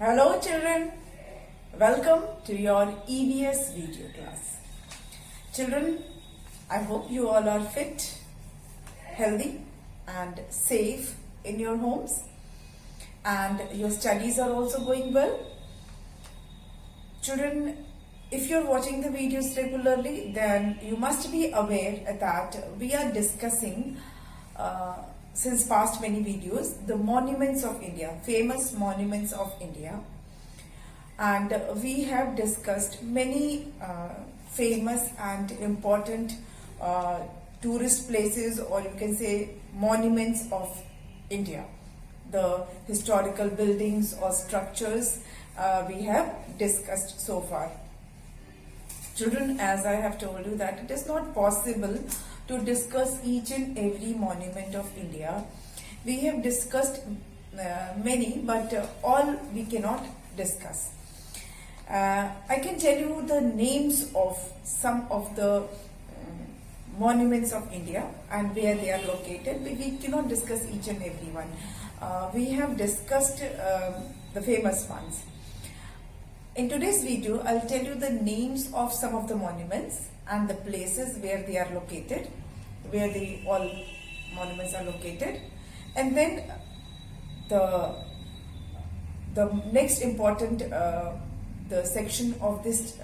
Hello children, welcome to your EVS video class. Children, I hope you all are fit, healthy and safe in your homes and your studies are also going well. Children, if you're watching the videos regularly, then you must be aware that we are discussing since past many videos the monuments of India, famous monuments of India, and we have discussed many famous and important tourist places, or you can say monuments of India, the historical buildings or structures we have discussed so far. Children, as I have told you that it is not possible to discuss each and every monument of India. We have discussed many, but all we cannot discuss. I can tell you the names of some of the monuments of India and where they are located. We cannot discuss each and every one. We have discussed the famous ones. In today's video, I'll tell you the names of some of the monuments and the places where they are located, where all monuments are located, and then the next important the section of this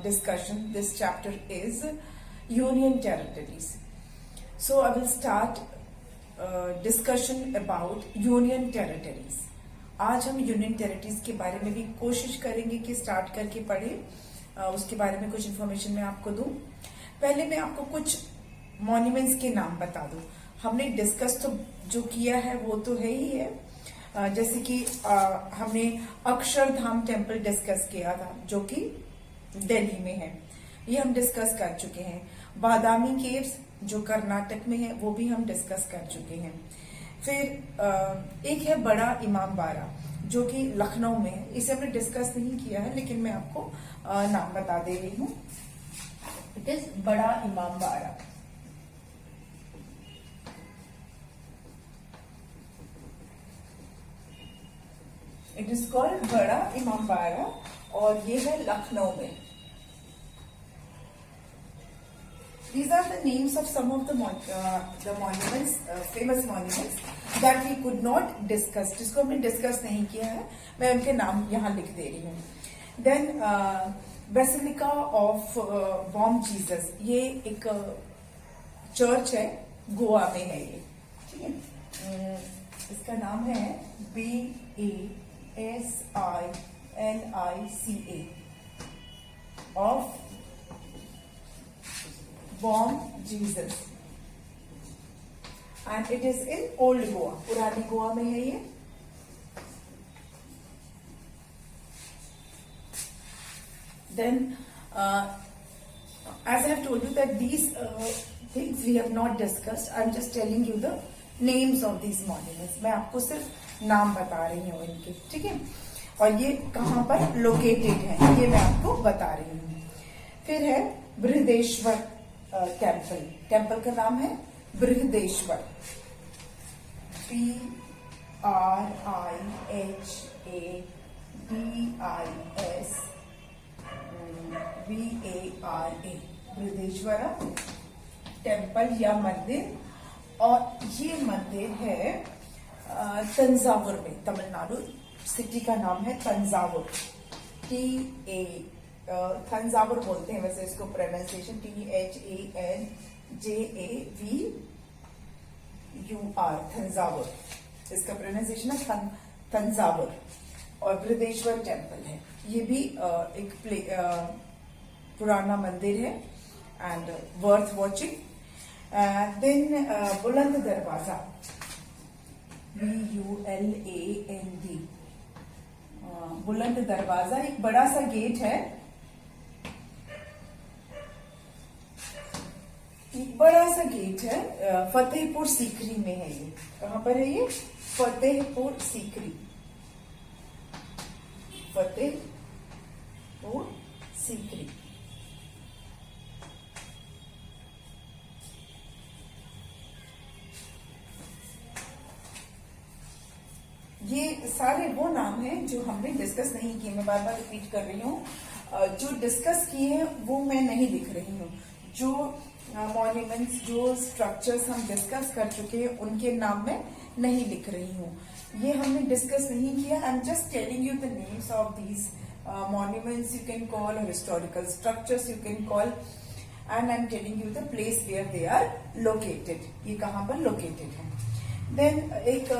discussion, this chapter is Union Territories. So I will start discussion about Union Territories. आज हम union territories के बारे में भी कोशिश करेंगे कि start करके पढ़े, उसके बारे में कुछ इन्फॉर्मेशन मैं आपको दूं. पहले मैं आपको कुछ मॉन्यूमेंट्स के नाम बता दूं. हमने डिस्कस तो जो किया है वो तो है ही है, जैसे कि हमने अक्षरधाम टेम्पल डिस्कस किया था जो कि दिल्ली में है, ये हम डिस्कस कर चुके हैं. बादामी केव्स जो कर्नाटक में है वो भी हम डिस्कस कर चुके हैं. फिर एक है बड़ा इमाम बाड़ा जो कि लखनऊ में है, इसे हमने डिस्कस नहीं किया है लेकिन मैं आपको नाम बता दे रही हूँ. इट इज बड़ा इमाम बाड़ा. इट इज कॉल्ड बड़ा इमाम बाड़ा और ये है लखनऊ में. These are the names of some of the monuments, famous monuments that we could not discuss, जिसको हमने डिस्कस नहीं किया है. मैं उनके नाम यहाँ लिख दे रही हूँ. Then basilica of Bom Jesus, ये एक चर्च है, गोवा में है ये, ठीक है. इसका नाम है BASILICA of Bom Jesus and it is in old Goa, पुरानी गोवा में है ये. Then as I have told you that these things we have not discussed, I am just telling you the names of these monuments. मैं आपको सिर्फ नाम बता रही हूँ इनके, ठीक है, और ये कहाँ पर लोकेटेड है ये मैं आपको बता रही हूँ. फिर है बृहदेश्वर टेम्पल. टेम्पल का नाम है बृहदेश्वर, BRIHADISVARA, बृहदेश्वर टेम्पल या मंदिर. और ये मंदिर है तंजावुर में, तमिलनाडु. सिटी का नाम है तंजावुर, तंजावुर बोलते हैं वैसे इसको, प्रोनाउंसिएशन THANZAVUR, तंजावुर इसका प्रोनाउंसिएशन है तंजावुर. और बृहदेश्वर टेम्पल है, ये भी एक पुराना मंदिर है एंड वर्थ वॉचिंग. देन बुलंद दरवाजा, BULAND, बुलंद दरवाजा एक बड़ा सा गेट है, एक बड़ा सा गेट है. फतेहपुर सीकरी में है ये. कहां पर है ये? फतेहपुर सीकरी, फतेहपुर सीकरी. ये सारे वो नाम हैं जो हमने डिस्कस नहीं किए। मैं बार बार रिपीट कर रही हूँ, जो डिस्कस किए हैं वो मैं नहीं लिख रही हूँ। जो मॉन्यूमेंट्स, जो स्ट्रक्चर्स हम डिस्कस कर चुके हैं उनके नाम मैं नहीं लिख रही हूँ। ये हमने डिस्कस नहीं किया। I am just telling you the names of these monuments you can call, or historical structures you can call, and I'm telling you the place where they are located. ये कहाँ पर located है। Then एक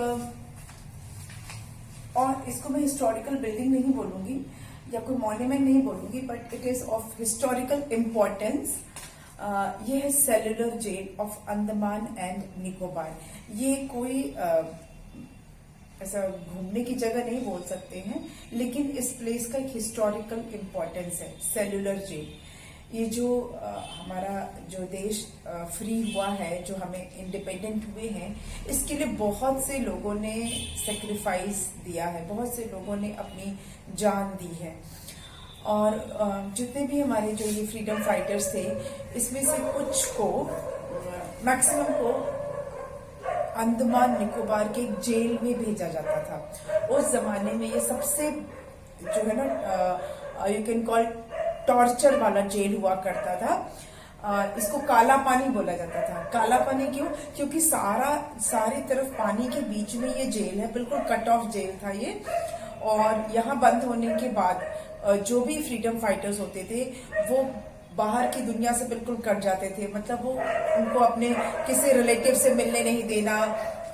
और इसको मैं historical building नहीं बोलूंगी या कोई monument नहीं बोलूंगी, but it is of historical importance. ये है cellular jail of Andaman and Nicobar. ये कोई ऐसा घूमने की जगह नहीं बोल सकते हैं, लेकिन इस प्लेस का एक हिस्टोरिकल इम्पोर्टेंस है। सेल्युलर जेल, ये जो हमारा जो देश फ्री हुआ है, जो हमें इंडिपेंडेंट हुए हैं, इसके लिए बहुत से लोगों ने सेक्रीफाइस दिया है, बहुत से लोगों ने अपनी जान दी है। और जितने भी हमारे जो ये फ्रीडम फाइटर्स थे, इसमें से कुछ को, मैक्सिमम को अंडमान निकोबार के जेल में भेजा जाता था। उस जमाने में ये सबसे जो है ना, यू कैन कॉल टॉर्चर वाला जेल हुआ करता था। इसको काला पानी बोला जाता था। काला पानी क्यों? क्योंकि सारी तरफ पानी के बीच में ये जेल है, बिल्कुल कट ऑफ जेल था ये। और यहाँ बंद होने के बाद जो भी फ्रीडम फाइटर्स होते थे वो बाहर की दुनिया से बिल्कुल कट जाते थे। मतलब वो उनको अपने किसी रिलेटिव से मिलने नहीं देना,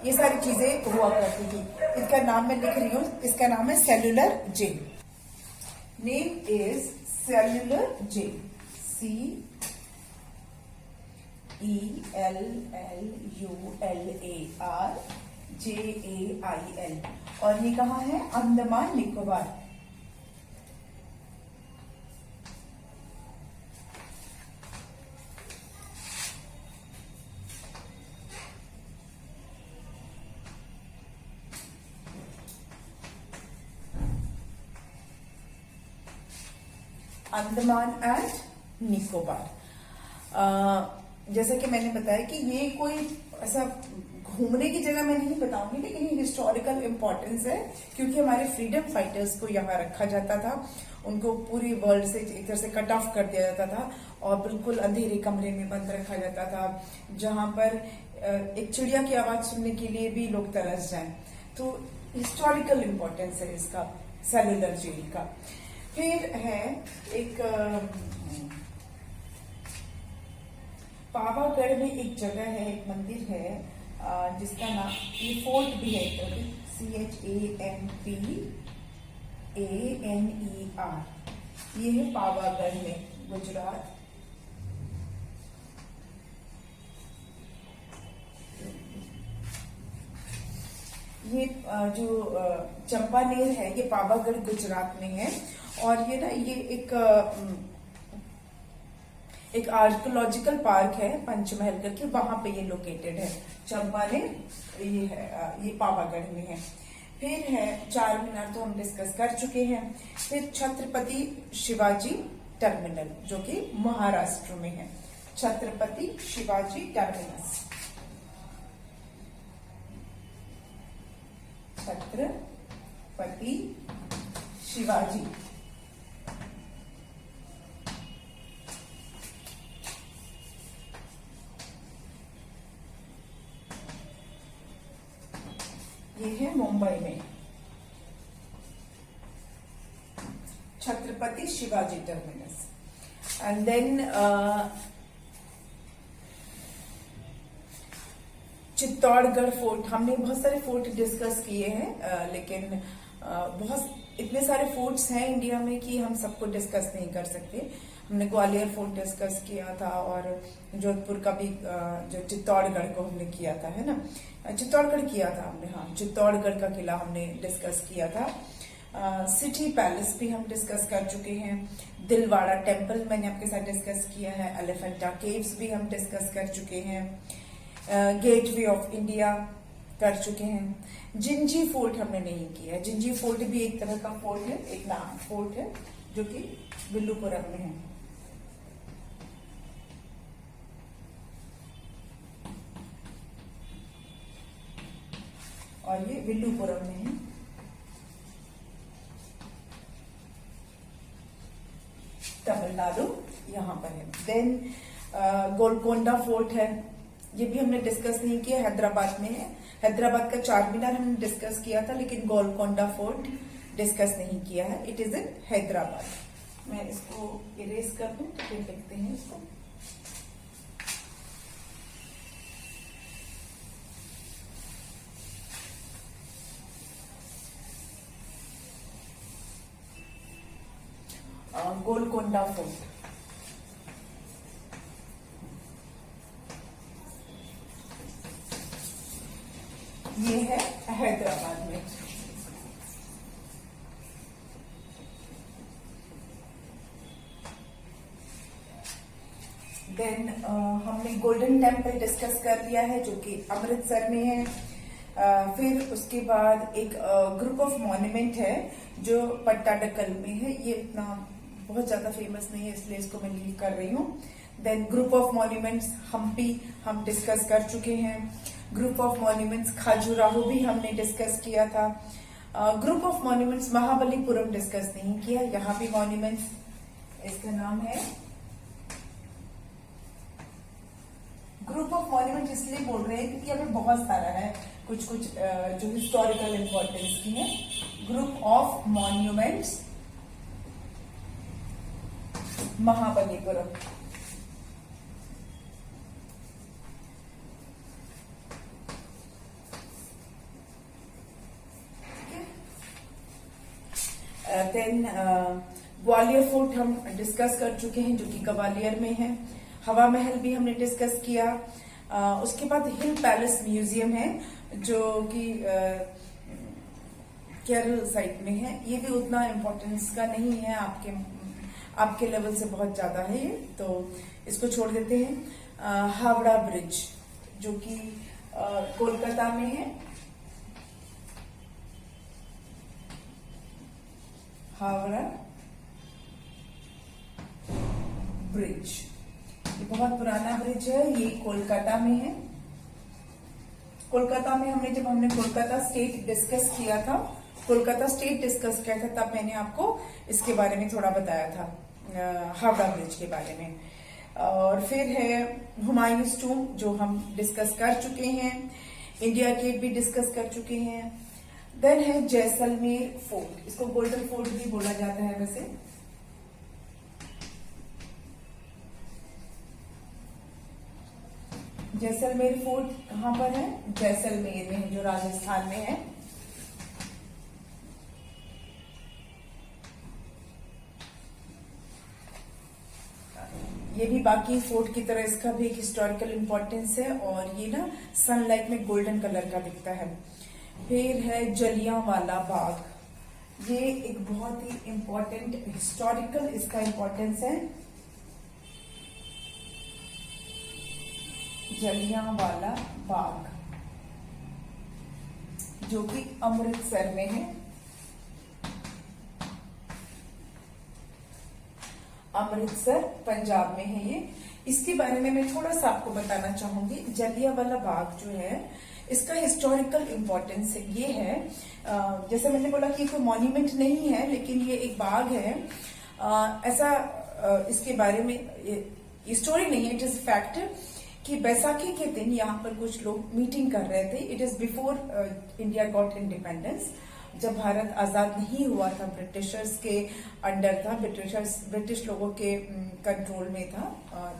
ये सारी चीजें हुआ करती थी। इसका नाम मैं लिख रही हूँ, इसका नाम है cellular jail. Name is cellular jail, CELLULAR JAIL। और ये कहाँ है? अंडमान निकोबार। अंडमान एंड निकोबार। जैसा कि मैंने बताया कि ये कोई ऐसा घूमने की जगह मैं नहीं बताऊंगी, लेकिन ये हिस्टोरिकल इम्पोर्टेंस है, क्योंकि हमारे फ्रीडम फाइटर्स को यहाँ रखा जाता था। उनको पूरी वर्ल्ड से एक तरह से कट ऑफ कर दिया जाता था और बिल्कुल अंधेरे कमरे में बंद रखा जाता था, जहां पर एक चिड़िया की आवाज सुनने के लिए भी लोग तरस जाएं। तो हिस्टोरिकल इम्पोर्टेंस है इसका, सेल्युलर जेल का। फिर है एक पावागढ़ में एक जगह है, एक मंदिर है जिसका नाम, ये फोर्ट भी है, CHAMPANER। ये है पावागढ़ में, गुजरात। ये जो चंपानेर है, ये पावागढ़ गुजरात में है। और ये ना, ये एक आर्कियोलॉजिकल पार्क है पंचमहल करके, वहां पे ये लोकेटेड है। चंपानेर ये है, ये पावागढ़ में है। फिर है चार मीनार, तो हम डिस्कस कर चुके हैं। फिर छत्रपति शिवाजी टर्मिनल, जो कि महाराष्ट्र में है। छत्रपति शिवाजी टर्मिनस, छत्रपति शिवाजी। ये है मुंबई में, Chhatrapati Shivaji terminus. And then Chittorgarh fort. हमने बहुत सारे फोर्ट डिस्कस किए हैं, लेकिन बहुत इतने सारे फोर्ट्स हैं इंडिया में कि हम सबको डिस्कस नहीं कर सकते। हमने ग्वालियर फोर्ट डिस्कस किया था, और जोधपुर का भी, जो चित्तौड़गढ़ को हमने किया था, है ना, चित्तौड़गढ़ किया था हमने, हाँ, चित्तौड़गढ़ का किला हमने डिस्कस किया था। सिटी पैलेस भी हम डिस्कस कर चुके हैं। दिलवाड़ा टेम्पल मैंने आपके साथ डिस्कस किया है। एलिफेंटा केव्स भी हम डिस्कस कर चुके हैं। गेटवे ऑफ इंडिया कर चुके हैं। जिंजी फोर्ट हमने नहीं किया है। जिंजी फोर्ट भी एक तरह का फोर्ट है, एक नाम फोर्ट है, जो कि विल्लुपुरम में है। और ये विल्लुपुरम में है। तमिलनाडु यहाँ पर है। देन गोलकोंडा फोर्ट है, ये भी हमने डिस्कस नहीं किया, हैदराबाद में है। हैदराबाद का चार मीनार हमने डिस्कस किया था, लेकिन गोलकोंडा फोर्ट डिस्कस नहीं किया है। It is in Hyderabad. मैं इसको इरेज कर दूं तो फिर लिखते हैं इसको। गोलकोंडा फोर्ट ये है हैदराबाद में। देन हमने गोल्डन टेम्पल डिस्कस कर लिया है, जो कि अमृतसर में है। फिर उसके बाद एक ग्रुप ऑफ मॉन्यूमेंट है जो पट्टाडकल में है। ये इतना बहुत ज्यादा फेमस नहीं है, इसलिए इसको मैं लीव कर रही हूँ। Then group of monuments Hampi हम डिस्कस कर चुके हैं। ग्रुप ऑफ मॉन्यूमेंट्स खाजुराहो भी हमने डिस्कस किया था। Group of monuments Mahabalipuram discuss नहीं किया। यहाँ भी मॉन्यूमेंट्स, इसका नाम है ग्रुप ऑफ मॉन्यूमेंट। इसलिए बोल रहे हैं क्योंकि हमें बहुत सारा है, कुछ कुछ जो हिस्टोरिकल इंपॉर्टेंस की है। Group of monuments Mahabalipuram. Then Gwalior fort हम डिस्कस कर चुके हैं, जो कि ग्वालियर में है। हवा महल भी हमने डिस्कस किया। उसके बाद हिल पैलेस म्यूजियम है, जो कि केरल साइड में है। ये भी उतना इम्पोर्टेंस का नहीं है, आपके लेवल से बहुत ज्यादा है ये, तो इसको छोड़ देते हैं। हावड़ा ब्रिज, जो कि कोलकाता में है। हावड़ा ब्रिज ये बहुत पुराना ब्रिज है, ये कोलकाता में है। कोलकाता में हमने कोलकाता स्टेट डिस्कस किया था, तब मैंने आपको इसके बारे में थोड़ा बताया था, हावड़ा ब्रिज के बारे में। और फिर है हुमायूंस टूम, जो हम डिस्कस कर चुके हैं। इंडिया गेट भी डिस्कस कर चुके हैं। देन है जैसलमेर फोर्ट, इसको गोल्डन फोर्ट भी बोला जाता है वैसे। जैसलमेर फोर्ट कहां पर है? जैसलमेर में है, जो राजस्थान में है। ये भी बाकी फोर्ट की तरह इसका भी एक हिस्टोरिकल इंपॉर्टेंस है, और ये ना सनलाइट में गोल्डन कलर का दिखता है। फिर है जलियांवाला बाग, ये एक बहुत ही इंपॉर्टेंट हिस्टोरिकल इसका इंपॉर्टेंस है। जलियांवाला बाग, जो कि अमृतसर में है। अमृतसर पंजाब में है ये। इसके बारे में मैं थोड़ा सा आपको बताना चाहूंगी। जलियांवाला बाग जो है, इसका हिस्टोरिकल इम्पोर्टेंस ये है, जैसे मैंने बोला कि कोई मॉन्यूमेंट नहीं है, लेकिन ये एक बाग है। इसके बारे में ये स्टोरी नहीं है, इट इज फैक्ट कि बैसाखी के दिन यहाँ पर कुछ लोग मीटिंग कर रहे थे। It is before India got independence, जब भारत आजाद नहीं हुआ था, ब्रिटिशर्स के अंडर था, ब्रिटिश लोगों के कंट्रोल में था।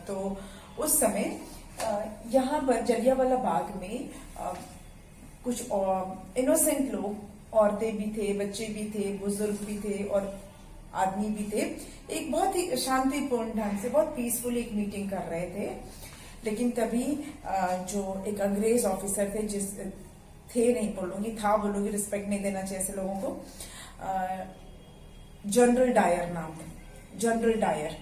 तो उस समय यहाँ पर जलियांवाला बाग में कुछ इनोसेंट लोग, औरतें भी थे, बच्चे भी थे, बुजुर्ग भी थे और आदमी भी थे, एक बहुत ही शांतिपूर्ण ढंग से, बहुत पीसफुल एक मीटिंग कर रहे थे। लेकिन तभी जो एक अंग्रेज ऑफिसर थे, था बोलूंगी, रिस्पेक्ट नहीं देना चाहिए ऐसे लोगों को, जनरल डायर नाम था, जनरल डायर।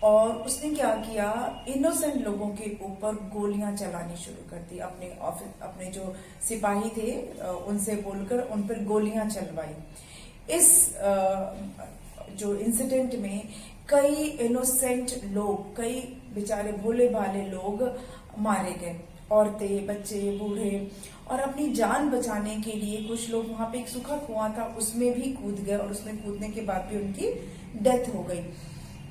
और उसने क्या किया, इनोसेंट लोगों के ऊपर गोलियां चलानी शुरू कर दी। अपने जो सिपाही थे उनसे बोलकर उन पर गोलियां चलवाई। इस जो इंसिडेंट में कई इनोसेंट लोग, कई बेचारे भोले भाले लोग मारे गए, औरतें, बच्चे, बूढ़े। और अपनी जान बचाने के लिए कुछ लोग, वहां पे एक सूखा कुआं था, उसमें भी कूद गए, और उसमें कूदने के बाद भी उनकी डेथ हो गई।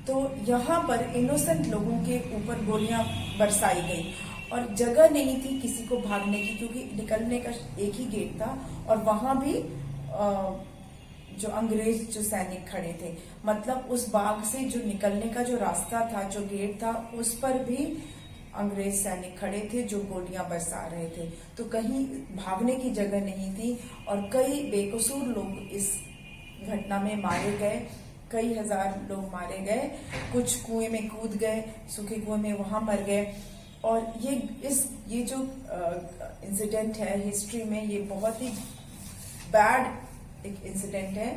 तो यहाँ पर इनोसेंट लोगों के ऊपर गोलियां बरसाई गई और जगह नहीं थी किसी को भागने की, क्योंकि निकलने का एक ही गेट था और वहां भी जो अंग्रेज जो सैनिक खड़े थे, मतलब उस बाग से जो निकलने का जो रास्ता था, जो गेट था, उस पर भी अंग्रेज सैनिक खड़े थे जो गोलियां बरसा रहे थे। तो कहीं भागने की जगह नहीं थी और कई बेकसूर लोग इस घटना में मारे गए, कई हजार लोग मारे गए, कुछ कुएं में कूद गए, सूखे कुएं में वहां मर गए। और ये जो इंसिडेंट है हिस्ट्री में, ये बहुत ही बैड एक इंसिडेंट है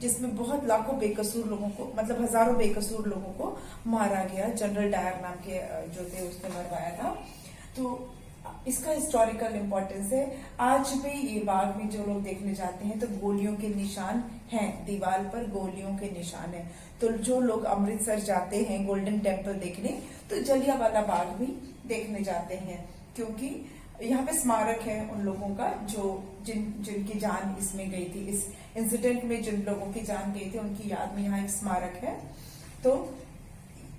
जिसमें बहुत लाखों बेकसूर लोगों को, मतलब हजारों बेकसूर लोगों को मारा गया। जनरल डायर नाम के जो थे उसने मरवाया था। तो इसका हिस्टोरिकल इम्पोर्टेंस है। आज भी ये बाग में जो लोग देखने जाते हैं तो गोलियों के निशान हैं, दीवार पर गोलियों के निशान हैं। तो जो लोग अमृतसर जाते हैं गोल्डन टेम्पल देखने, तो जलियांवाला बाग भी देखने जाते हैं, क्योंकि यहाँ पे स्मारक है उन लोगों का जो जिनकी जान इसमें गई थी, इस इंसिडेंट में जिन लोगों की जान गई थी उनकी याद में यहाँ एक स्मारक है। तो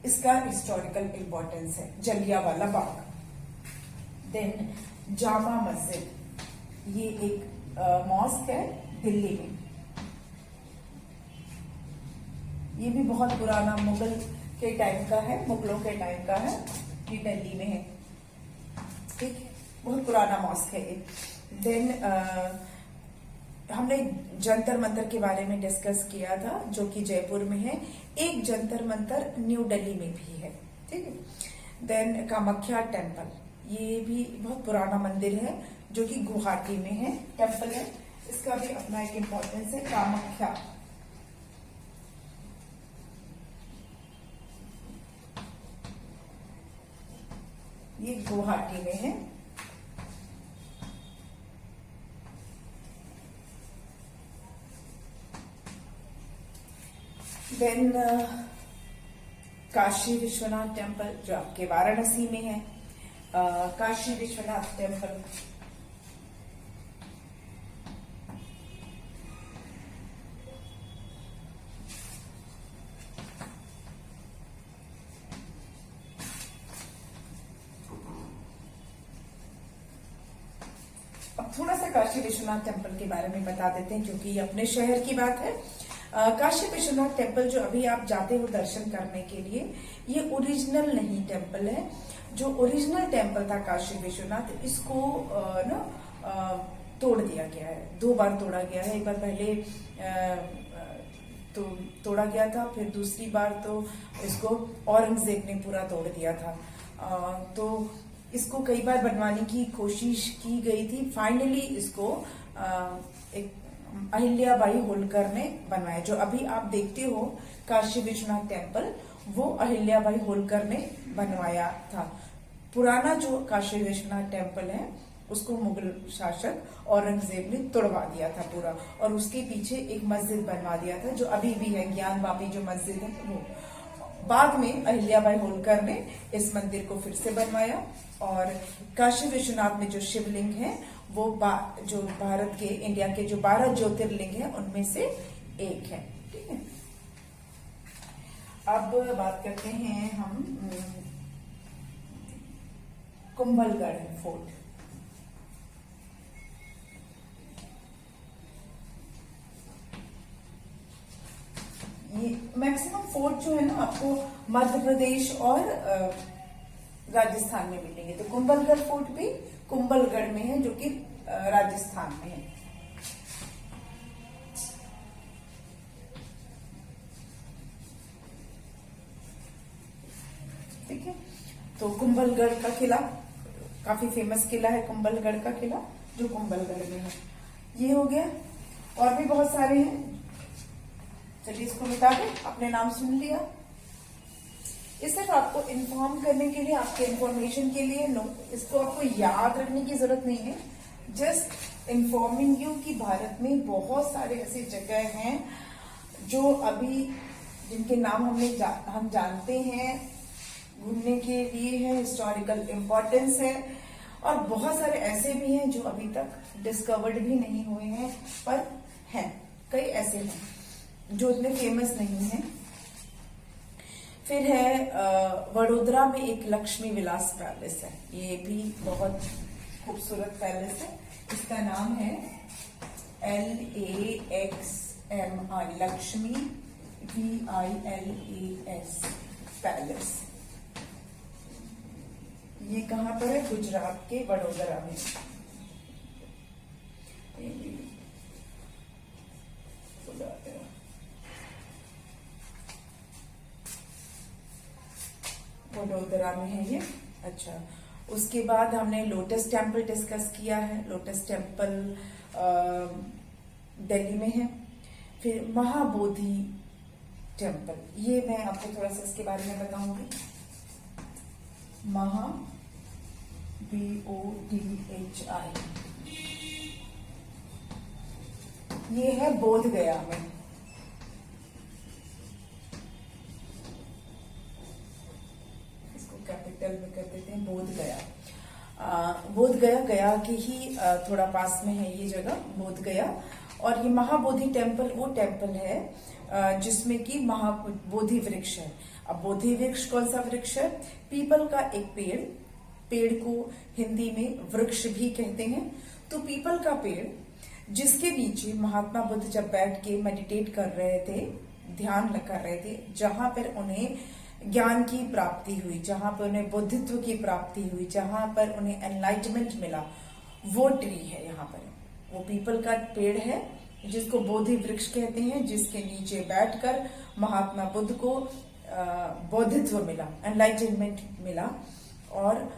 इसका हिस्टोरिकल इम्पोर्टेंस है जलियांवाला बाग। देन जामा मस्जिद, ये एक मॉस्क है दिल्ली में। ये भी बहुत पुराना मुगल के टाइम का है, मुगलों के टाइम का है, ये दिल्ली में है। ठीक है, बहुत पुराना मॉस्क है ये। देन हमने जंतर मंतर के बारे में डिस्कस किया था जो कि जयपुर में है। एक जंतर मंतर न्यू दिल्ली में भी है। ठीक है। देन कामाख्या टेम्पल, ये भी बहुत पुराना मंदिर है जो कि गुवाहाटी में है, टेम्पल है। इसका भी अपना एक इम्पोर्टेंस है। कामाख्या, ये गुवाहाटी में है। देन काशी विश्वनाथ टेम्पल जो आपके वाराणसी में है। काशी विश्वनाथ टेम्पल, अब थोड़ा सा काशी विश्वनाथ टेम्पल के बारे में बता देते हैं क्योंकि ये अपने शहर की बात है। काशी विश्वनाथ टेम्पल जो अभी आप जाते हो दर्शन करने के लिए, ये ओरिजिनल नहीं टेम्पल है। जो ओरिजिनल टेम्पल था काशी विश्वनाथ, इसको तोड़ दिया गया है। 2 बार तोड़ा गया है। एक बार पहले तो तोड़ा गया था, फिर दूसरी बार तो इसको औरंगजेब ने पूरा तोड़ दिया था। तो इसको कई बार बनवाने की कोशिश की गई थी। फाइनली इसको एक अहिल्याबाई होलकर ने बनवाया। जो अभी आप देखते हो काशी विश्वनाथ टेम्पल, वो अहिल्याबाई होलकर ने बनवाया था। पुराना जो काशी विश्वनाथ टेम्पल है उसको मुगल शासक औरंगजेब ने तोड़वा दिया था पूरा, और उसके पीछे एक मस्जिद बनवा दिया था जो अभी भी है, ज्ञानवापी जो मस्जिद है वो। बाद में अहिल्याबाई होलकर ने इस मंदिर को फिर से बनवाया और काशी विश्वनाथ में जो शिवलिंग है वो जो भारत के, इंडिया के जो 12 ज्योतिर्लिंग है उनमें से एक है। ठीक है। अब बात करते हैं हम कुंभलगढ़ फोर्ट। ये मैक्सिमम फोर्ट जो है ना आपको मध्य प्रदेश और राजस्थान में मिलेंगे। तो कुंभलगढ़ फोर्ट भी कुंभलगढ़ में है जो कि राजस्थान में है। ठीक है। तो कुंभलगढ़ का किला काफी फेमस किला है, कुंभलगढ़ का किला जो कुंभलगढ़ में है। ये हो गया, और भी बहुत सारे हैं। चलिए इसको मिटा दो, अपने नाम सुन लिया। ये सिर्फ आपको इन्फॉर्म करने के लिए, आपके इन्फॉर्मेशन के लिए, इसको आपको याद रखने की जरूरत नहीं है। जस्ट इन्फॉर्मिंग यू कि भारत में बहुत सारे ऐसे जगह हैं जो अभी, जिनके नाम हम जानते हैं, घूमने के लिए है, हिस्टोरिकल इम्पोर्टेंस है। और बहुत सारे ऐसे भी हैं जो अभी तक डिस्कवर्ड भी नहीं हुए हैं, पर हैं, कई ऐसे हैं जो इतने फेमस नहीं है। फिर है वडोदरा में एक लक्ष्मी विलास पैलेस है, ये भी बहुत खूबसूरत पैलेस है। इसका नाम है LAXMI, लक्ष्मी VILAS पैलेस। ये कहाँ पर है? गुजरात के वडोदरा में। वडोदरा में है ये। अच्छा, उसके बाद हमने लोटस टेम्पल डिस्कस किया है। लोटस टेम्पल दिल्ली में है। फिर महाबोधि टेम्पल, ये मैं आपको थोड़ा सा इसके बारे में बताऊंगी। BODHI, ये है बोध गया में। इसको कैपिटल में कर देते हैं बोध गया। बोध गया, गया के ही थोड़ा पास में है ये जगह, बोध गया। और ये महाबोधि टेम्पल वो टेम्पल है जिसमें कि महाबोधि वृक्ष है। अब बोधि वृक्ष कौन सा वृक्ष है? पीपल का एक पेड़, पेड़ को हिंदी में वृक्ष भी कहते हैं। तो पीपल का पेड़ जिसके नीचे महात्मा बुद्ध जब बैठ के मेडिटेट कर रहे थे, ध्यान कर रहे थे, जहां पर उन्हें ज्ञान की प्राप्ति हुई, जहां पर उन्हें बुद्धित्व की प्राप्ति हुई, जहां पर उन्हें एनलाइटमेंट मिला, वो ट्री है यहाँ पर। वो पीपल का पेड़ है जिसको बोधि वृक्ष कहते हैं, जिसके नीचे बैठकर महात्मा बुद्ध को बौद्धित्व मिला, एनलाइटमेंट मिला। और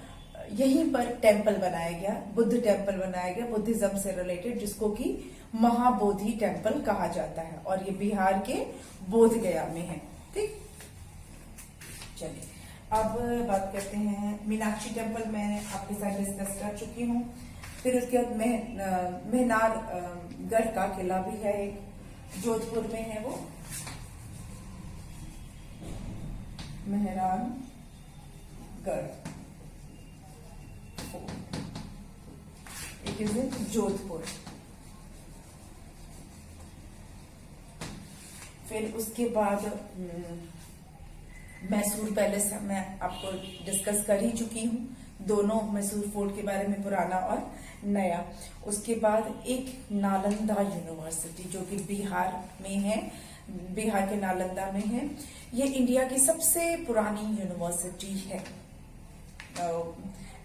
यहीं पर टेम्पल बनाया गया, बुद्ध टेम्पल बनाया गया बुद्धिज्म से रिलेटेड, जिसको कि महाबोधि टेम्पल कहा जाता है। और ये बिहार के बोध गया में है। ठीक, चलिए अब बात करते हैं मीनाक्षी टेम्पल। मैं आपके साथ डिस्कस कर चुकी हूँ। फिर उसके बाद मेहनार गढ़ का किला भी है, एक जोधपुर में है वो, Mehrangarh, it is in Jodhpur. फिर उसके बाद मैसूर पैलेस मैं आपको डिस्कस कर ही चुकी हूँ, दोनों मैसूर फोर्ट के बारे में, पुराना और नया। उसके बाद एक नालंदा यूनिवर्सिटी जो कि बिहार में है, बिहार के नालंदा में है। ये इंडिया की सबसे पुरानी यूनिवर्सिटी है,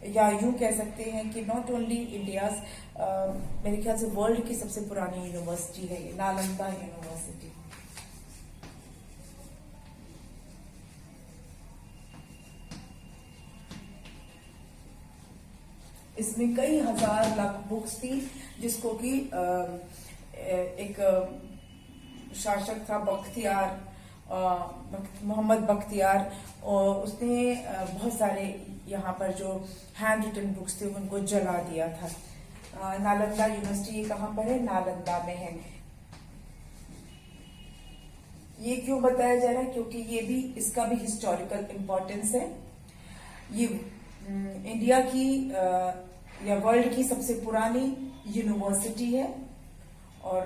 या यूं कह सकते हैं कि नॉट ओनली इंडिया, मेरे ख्याल से वर्ल्ड की सबसे पुरानी यूनिवर्सिटी है ये नालंदा यूनिवर्सिटी। इसमें कई हजार लाख बुक्स थी, जिसको कि एक शासक था बख्तियार, मोहम्मद बख्तियार, और उसने बहुत सारे यहाँ पर जो हैंड रिटन बुक्स थे उनको जला दिया था। नालंदा यूनिवर्सिटी ये कहाँ पर है? नालंदा में है। ये क्यों बताया जा रहा है? क्योंकि ये भी, इसका भी हिस्टोरिकल इम्पोर्टेंस है। ये इंडिया की या वर्ल्ड की सबसे पुरानी यूनिवर्सिटी है, और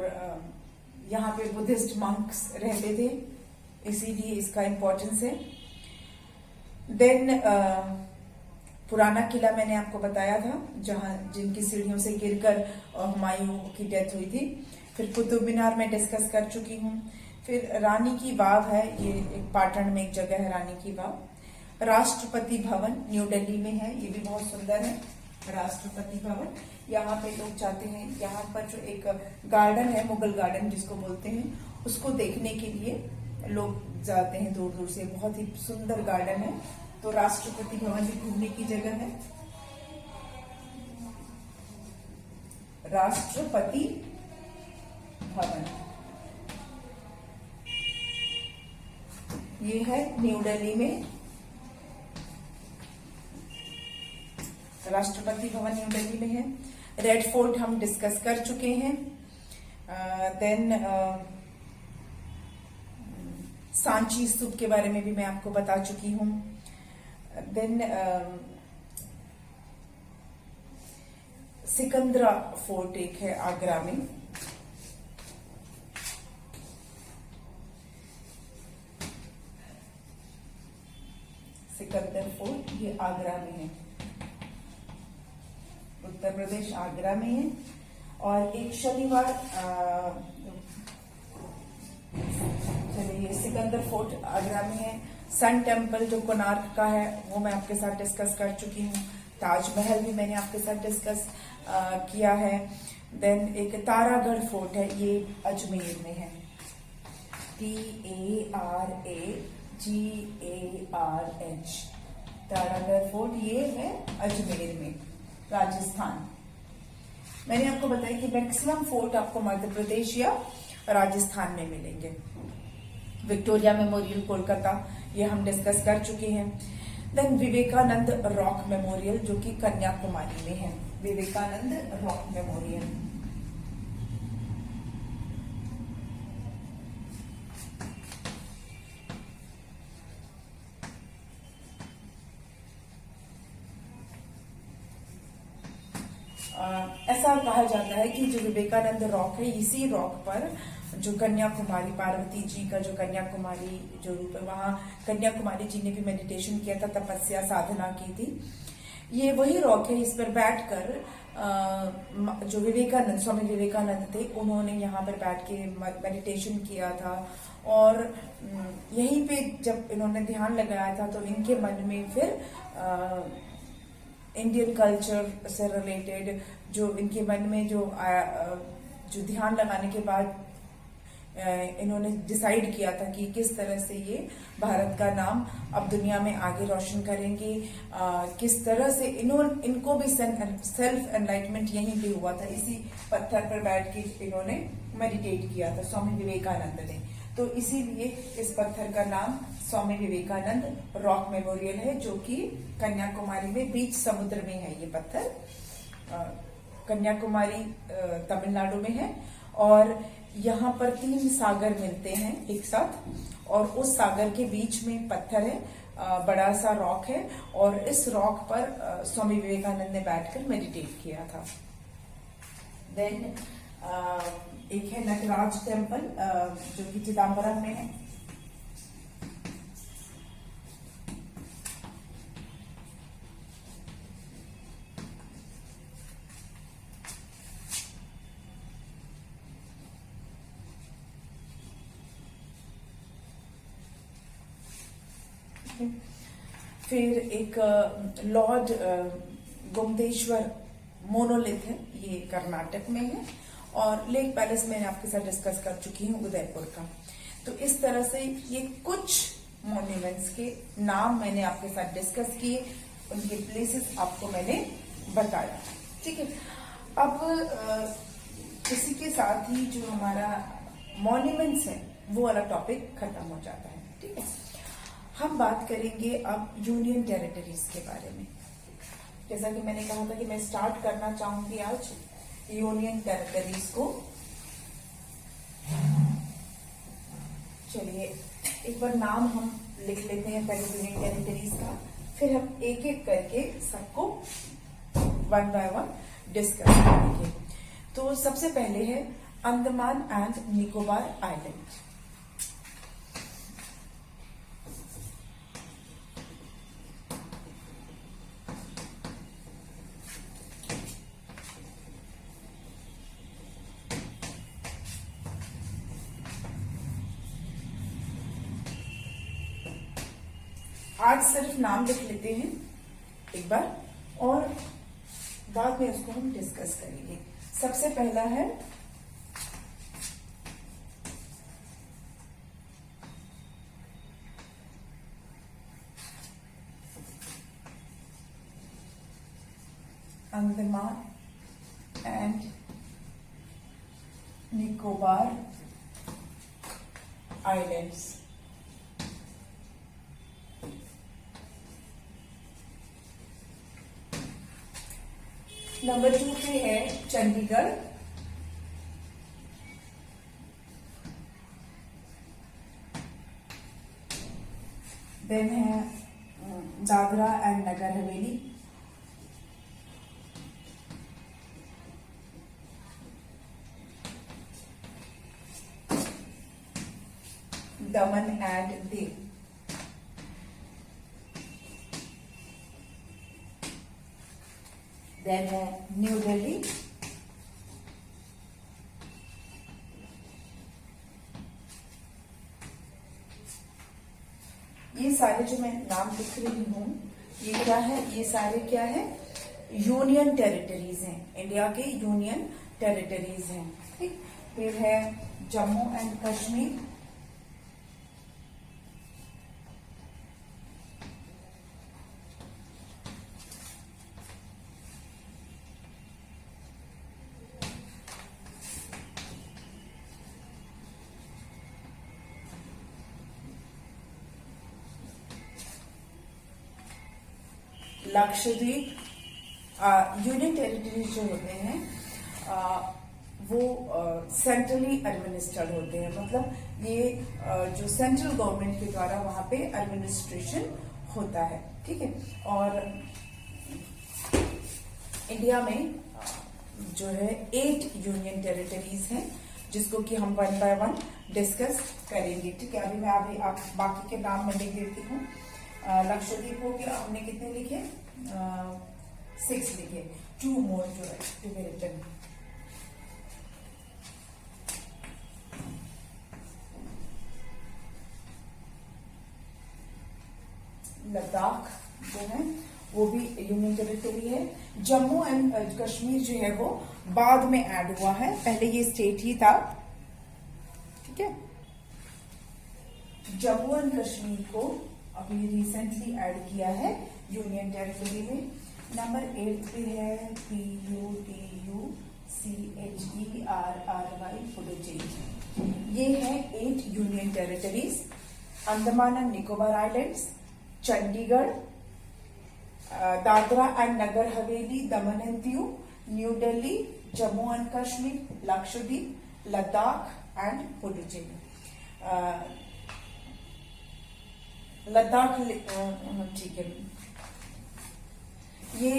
यहाँ पे बुद्धिस्ट मंक्स रहते थे, इसीलिए इसका इम्पोर्टेंस है। देन पुराना किला मैंने आपको बताया था, जहां जिनकी सीढ़ियों से गिरकर हुमायूं की डेथ हुई थी। फिर कुतुब मीनार में डिस्कस कर चुकी हूँ। फिर रानी की वाव है, ये एक पाटन में एक जगह है रानी की वाव। राष्ट्रपति भवन न्यू दिल्ली में है, ये भी बहुत सुंदर है राष्ट्रपति भवन। यहाँ पे लोग जाते हैं, यहाँ पर जो एक गार्डन है, मुगल गार्डन जिसको बोलते हैं, उसको देखने के लिए लोग जाते हैं दूर दूर से। बहुत ही सुंदर गार्डन है। तो राष्ट्रपति भवन भी घूमने की जगह है। राष्ट्रपति भवन ये है न्यू दिल्ली में, राष्ट्रपति भवन न्यू दिल्ली में है। रेड फोर्ट हम डिस्कस कर चुके हैं। देन सांची स्तूप के बारे में भी मैं आपको बता चुकी हूँ। देन सिकंदरा फोर्ट एक है आगरा में। सिकंदर फोर्ट, ये आगरा में है, उत्तर प्रदेश आगरा में है। और एक शनिवार चलिए, सिकंदर फोर्ट आगरा में है। सन टेम्पल जो कोणार्क का है वो मैं आपके साथ डिस्कस कर चुकी हूँ। ताजमहल भी मैंने आपके साथ डिस्कस किया है। देन एक तारागढ़ फोर्ट है, ये अजमेर में है, TARAGARH, तारागढ़ फोर्ट, ये है अजमेर में, राजस्थान। मैंने आपको बताया कि मैक्सिमम फोर्ट आपको मध्य प्रदेश या राजस्थान में मिलेंगे। विक्टोरिया मेमोरियल कोलकाता, ये हम डिस्कस कर चुके हैं। देन विवेकानंद रॉक मेमोरियल जो कि कन्याकुमारी में है, विवेकानंद रॉक मेमोरियल। ऐसा कहा जाता है कि जो विवेकानंद रॉक है, इसी रॉक पर जो कन्याकुमारी, पार्वती जी का जो कन्याकुमारी जो रूप है, वहां कन्याकुमारी जी ने भी मेडिटेशन किया था, तपस्या साधना की थी। ये वही रॉक है, इस पर बैठकर जो विवेकानंद, स्वामी विवेकानंद थे, उन्होंने यहाँ पर बैठ के मेडिटेशन किया था। और यहीं पे जब इन्होंने ध्यान लगाया था तो इनके मन में फिर इंडियन कल्चर से रिलेटेड जो इनके मन में जो ध्यान लगाने के बाद इन्होंने डिसाइड किया था कि किस तरह से ये भारत का नाम अब दुनिया में आगे रोशन करेंगे, किस तरह से इनको भी सेल्फ एनलाइटमेंट यहीं पे हुआ था, इसी पत्थर पर बैठ के इन्होंने मेडिटेट किया था स्वामी विवेकानंद ने। तो इसीलिए इस पत्थर का नाम स्वामी विवेकानंद रॉक मेमोरियल है, जो कि कन्याकुमारी में बीच समुद्र में है। ये पत्थर कन्याकुमारी तमिलनाडु में है और यहाँ पर 3 सागर मिलते हैं एक साथ, और उस सागर के बीच में एक पत्थर है, बड़ा सा रॉक है, और इस रॉक पर स्वामी विवेकानंद ने बैठकर मेडिटेट किया था। देन एक है नटराज टेम्पल जो कि चिदम्बरम में है। फिर एक लॉर्ड गोमतेश्वर मोनोलिथ है, ये कर्नाटक में है। और लेक पैलेस मैंने आपके साथ डिस्कस कर चुकी हूँ, उदयपुर का। तो इस तरह से ये कुछ मॉन्यूमेंट्स के नाम मैंने आपके साथ डिस्कस किए, उनके प्लेसेस आपको मैंने बताया। ठीक है, अब इसी के साथ ही जो हमारा मॉन्यूमेंट्स है वो वाला टॉपिक खत्म हो जाता है। ठीक है, हम बात करेंगे अब यूनियन टेरिटरीज के बारे में। जैसा कि मैंने कहा था कि मैं स्टार्ट करना चाहूंगी आज यूनियन टेरिटरीज को। चलिए एक बार नाम हम लिख लेते हैं पहले यूनियन टेरिटरीज का, फिर हम एक एक करके सबको वन बाय वन डिस्कस करेंगे। तो सबसे पहले है अंडमान एंड निकोबार आइलैंड। आज सिर्फ नाम लिख लेते हैं एक बार, और बाद में उसको हम डिस्कस करेंगे। सबसे पहला है Andaman and Nicobar islands. Number 2 पे है चंडीगढ़। देन है Dadra and Nagar Haveli. Daman and Diu. Then है न्यू दिल्ली, ये सारे जो मैं नाम लिख रही हूं ये क्या है, ये सारे क्या है, यूनियन टेरिटरीज हैं, इंडिया के यूनियन टेरिटरीज हैं। ठीक, फिर है Jammu and Kashmir, Lakshadweep. Union territories जो होते हैं वो सेंट्रली एडमिनिस्ट्रेड होते हैं, मतलब ये जो सेंट्रल गवर्नमेंट के द्वारा वहां पे एडमिनिस्ट्रेशन होता है। ठीक है, और इंडिया में जो है 8 यूनियन टेरिटरीज हैं जिसको कि हम वन बाय वन डिस्कस करेंगे। ठीक है, अभी आप बाकी के नाम मैं लिख देती हूँ। लक्षद्वीप हो गया, हमने कितने लिखे, 6 लिखे, 2 मोर जो है टू बी रिटन। लद्दाख जो है वो भी यूनियन टेरिटरी है। जम्मू एंड कश्मीर जो है वो बाद में ऐड हुआ है, पहले ये स्टेट ही था। ठीक है, जम्मू एंड कश्मीर को अभी रिसेंटली ऐड किया है यूनियन टेरिटरी में। नंबर 8 पे है PUDUCHERRY पुडुचेरी। ये है 8 union territories. Andaman and Nicobar islands, Chandigarh, Dadra and Nagar Haveli, Daman and Diu, New Delhi, Jammu and Kashmir, Lakshadweep, Ladakh and Puducherry. Ladakh, ठीक है, ये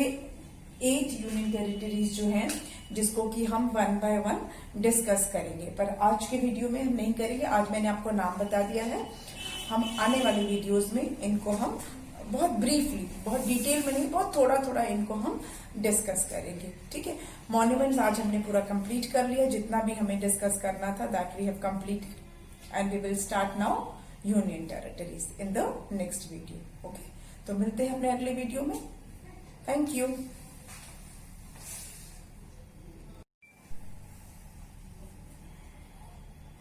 8 यूनियन टेरिटरीज जो हैं जिसको कि हम वन बाय वन डिस्कस करेंगे, पर आज के वीडियो में हम नहीं करेंगे। आज मैंने आपको नाम बता दिया है, हम आने वाले वीडियोस में इनको हम बहुत ब्रीफली, बहुत डिटेल में नहीं, बहुत थोड़ा थोड़ा इनको हम डिस्कस करेंगे। ठीक है, मॉन्यूमेंट्स आज हमने पूरा कंप्लीट कर लिया, जितना भी हमें डिस्कस करना था that we have complete and we will start now union territories in the next video. Okay, तो मिलते हैं अपने अगले वीडियो में। Thank you.